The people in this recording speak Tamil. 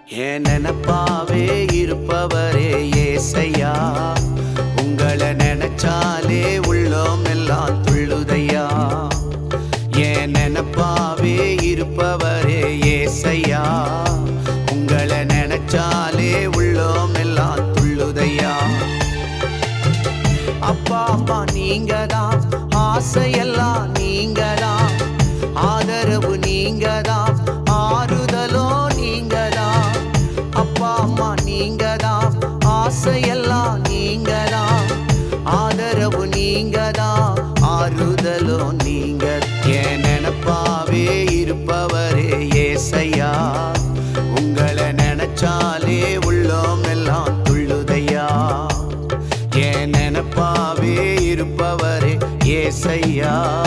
என் நினப்பாவே இருப்பவரே ஏசையா, உங்களை நினைச்சாலே உள்ளோம் எல்லாம் துள்ளுதையா. என் நினப்பாவே இருப்பவரே ஏசையா, உங்களை நினைச்சாலே உள்ளோம் எல்லாம் துள்ளுதையா. அப்பா அம்மா நீங்கதான், ஆசையெல்லாம் நீங்கதான், ஆதரவு நீங்கதான், ஆறுதலோ நீங்கதான். அப்பா அம்மா நீங்கதான், ஆசையெல்லாம் நீங்கதான், ஆதரவு நீங்கதான், ஆறுதலோ நீங்க. என் நினப்பாவே இருப்பவரே ஏசையா, உங்களை நினைச்சாலே உள்ளோம் எல்லாம் துள்ளுதையா. என் நினப்பாவே இருப்பவரே ஏசையா.